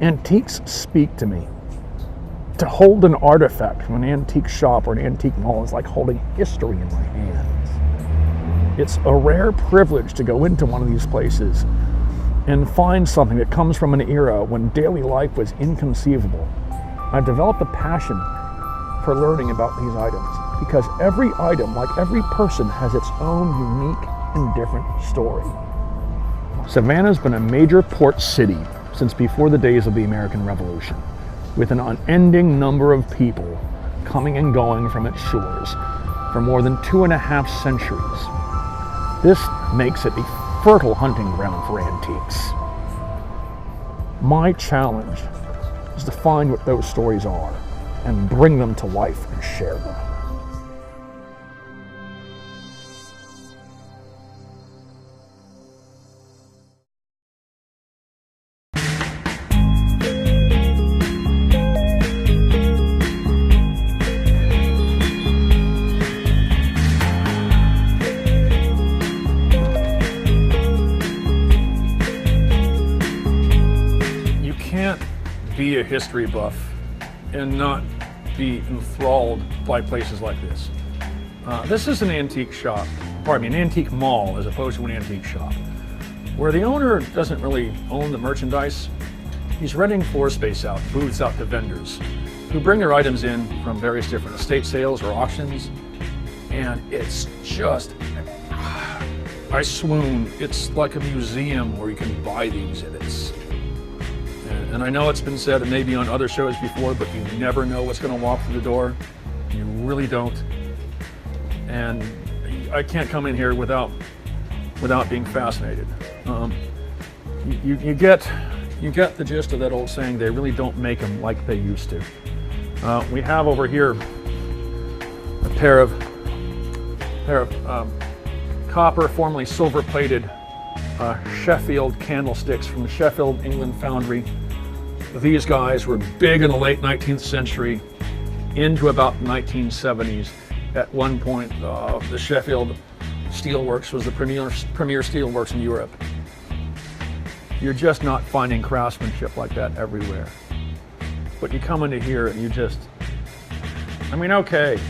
Antiques speak to me. To hold an artifact from an antique shop or an antique mall is like holding history in my hands. It's a rare privilege to go into one of these places and find something that comes from an era when daily life was inconceivable. I've developed a passion for learning about these items because every item, like every person, has its own unique and different story. Savannah's been a major port city since before the days of the American Revolution, with an unending number of people coming and going from its shores for more than 2.5 centuries. This makes it a fertile hunting ground for antiques. My challenge is to find what those stories are and bring them to life and share them. Be a history buff and not be enthralled by places like this. This is an antique shop, pardon me, an antique mall as opposed to an antique shop, where the owner doesn't really own the merchandise. He's renting floor space out, booths out to vendors who bring their items in from various different estate sales or auctions, and it's just, I swoon. It's like a museum where you can buy the exhibits. And I know it's been said, and maybe on other shows before, but you never know what's going to walk through the door. You really don't. And I can't come in here without being fascinated. You get the gist of that old saying. They really don't make them like they used to. We have over here a pair of copper, formerly silver-plated Sheffield candlesticks from the Sheffield, England foundry. These guys were big in the late 19th century into about the 1970s. At one point, the Sheffield Steelworks was the premier steelworks in Europe. You're just not finding craftsmanship like that everywhere. But you come into here and you just, I mean, okay,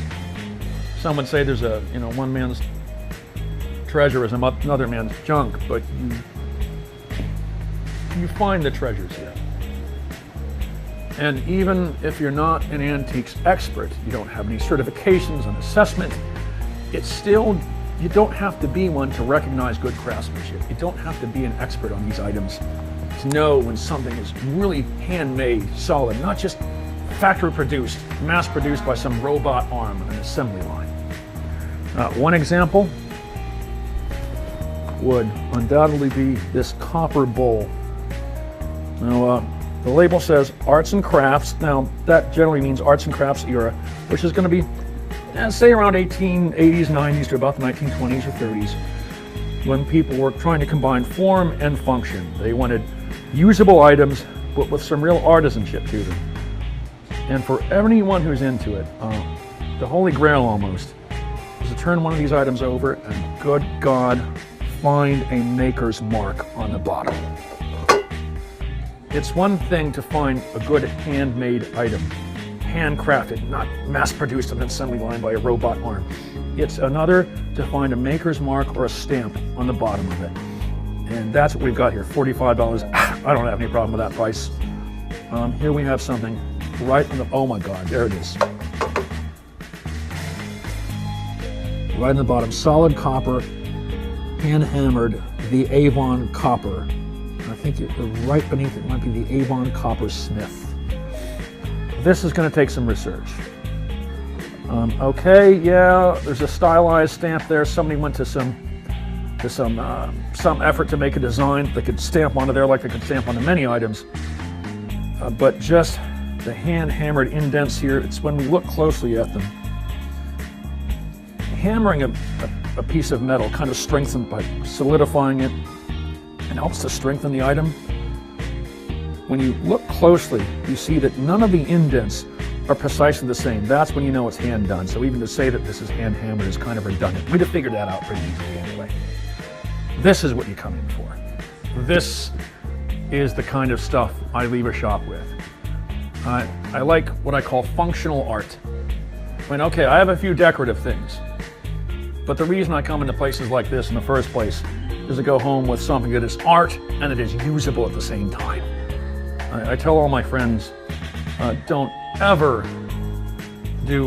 some would say there's a, one man's treasure is another man's junk, but you find the treasures here. And even if you're not an antiques expert, you don't have any certifications and assessment, it's still, you don't have to be one to recognize good craftsmanship. You don't have to be an expert on these items to know when something is really handmade, solid, not just factory produced, mass produced by some robot arm on an assembly line. One example would undoubtedly be this copper bowl. Now, the label says arts and crafts. Now, that generally means arts and crafts era, which is going to be, say, around 1880s, 90s to about the 1920s or 30s, when people were trying to combine form and function. They wanted usable items, but with some real artisanship to them. And for anyone who's into it, the holy grail almost is to turn one of these items over and, good God, find a maker's mark on the bottom. It's one thing to find a good handmade item, handcrafted, not mass-produced on an assembly line by a robot arm. It's another to find a maker's mark or a stamp on the bottom of it. And that's what we've got here, $45. I don't have any problem with that price. Here we have something right on the, oh my God, there it is. Right on the bottom, solid copper, hand-hammered, the Avon copper. I think right beneath it might be the Avon Copper Smith. This is going to take some research. Okay, yeah, there's a stylized stamp there. Somebody went to some effort to make a design they could stamp onto there like they could stamp onto many items. But just the hand-hammered indents here, it's when we look closely at them. Hammering a piece of metal kind of strengthens by solidifying it and helps to strengthen the item. When you look closely, you see that none of the indents are precisely the same. That's when you know it's hand done. So even to say that this is hand hammered is kind of redundant. We'd have figured that out pretty easily anyway. This is what you come in for. This is the kind of stuff I leave a shop with. I like what I call functional art. I mean, okay, I have a few decorative things, but the reason I come into places like this in the first place is to go home with something that is art and that is usable at the same time. I tell all my friends, don't ever do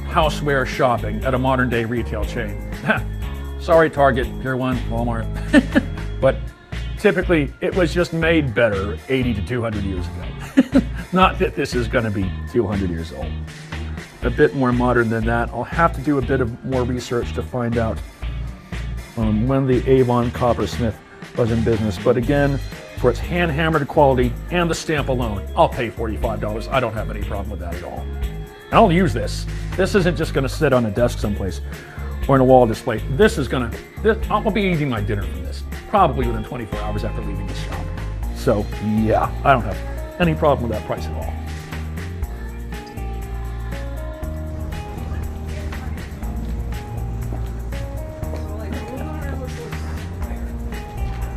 houseware shopping at a modern day retail chain. Sorry, Target, Pier 1, Walmart. But typically it was just made better 80 to 200 years ago. Not that this is going to be 200 years old. A bit more modern than that. I'll have to do a bit of more research to find out when the Avon Coppersmith was in business. But again, for its hand-hammered quality and the stamp alone, I'll pay $45. I don't have any problem with that at all. And I'll use this. This isn't just going to sit on a desk someplace or in a wall display. I'll be eating my dinner from this, probably within 24 hours after leaving the shop. So yeah, I don't have any problem with that price at all.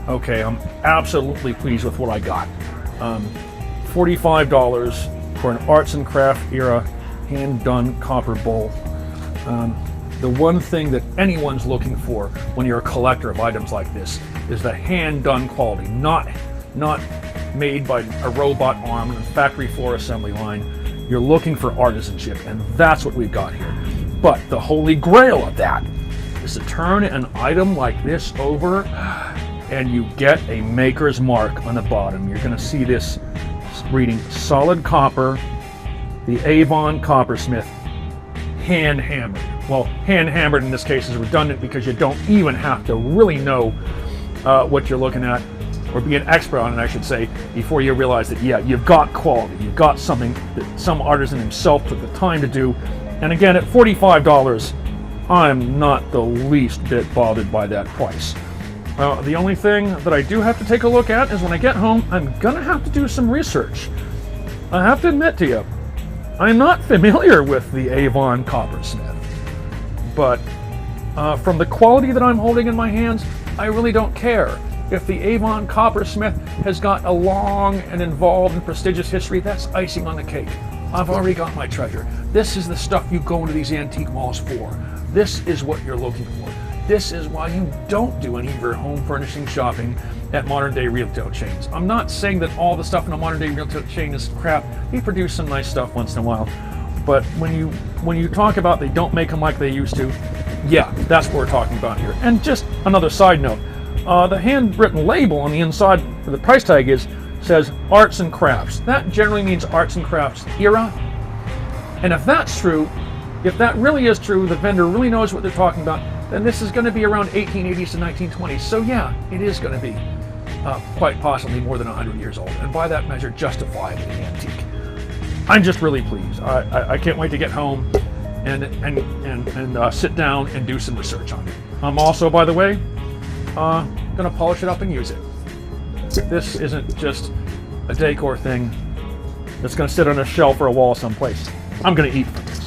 Okay, I'm absolutely pleased with what I got. $45 for an arts and craft era hand-done copper bowl. The one thing that anyone's looking for when you're a collector of items like this is the hand-done quality, not made by a robot arm and a factory floor assembly line. You're looking for artisanship, and that's what we've got here. But the holy grail of that is to turn an item like this over and you get a maker's mark on the bottom. You're going to see this reading solid copper, the Avon Coppersmith, hand hammered. Well, hand hammered in this case is redundant because you don't even have to really know what you're looking at, or be an expert on it, I should say, before you realize that, yeah, you've got quality. You've got something that some artisan himself took the time to do. And again, at $45, I'm not the least bit bothered by that price. The only thing that I do have to take a look at is when I get home, I'm gonna have to do some research. I have to admit to you, I'm not familiar with the Avon Coppersmith, but from the quality that I'm holding in my hands, I really don't care. If the Avon Coppersmith has got a long and involved and prestigious history, that's icing on the cake. I've already got my treasure. This is the stuff you go into these antique malls for. This is what you're looking for. This is why you don't do any of your home furnishing shopping at modern day retail chains. I'm not saying that all the stuff in a modern day retail chain is crap. They produce some nice stuff once in a while. But when you talk about they don't make them like they used to, yeah, that's what we're talking about here. And just another side note, the handwritten label on the inside where the price tag says arts and crafts. That generally means arts and crafts era. And if that's true, if that really is true, the vendor really knows what they're talking about, then this is going to be around 1880s to 1920s. So yeah, it is going to be quite possibly more than 100 years old, and by that measure, justifiably antique. I'm just really pleased. I can't wait to get home and sit down and do some research on it. I'm also, by the way, going to polish it up and use it. This isn't just a decor thing that's going to sit on a shelf or a wall someplace. I'm going to eat from it.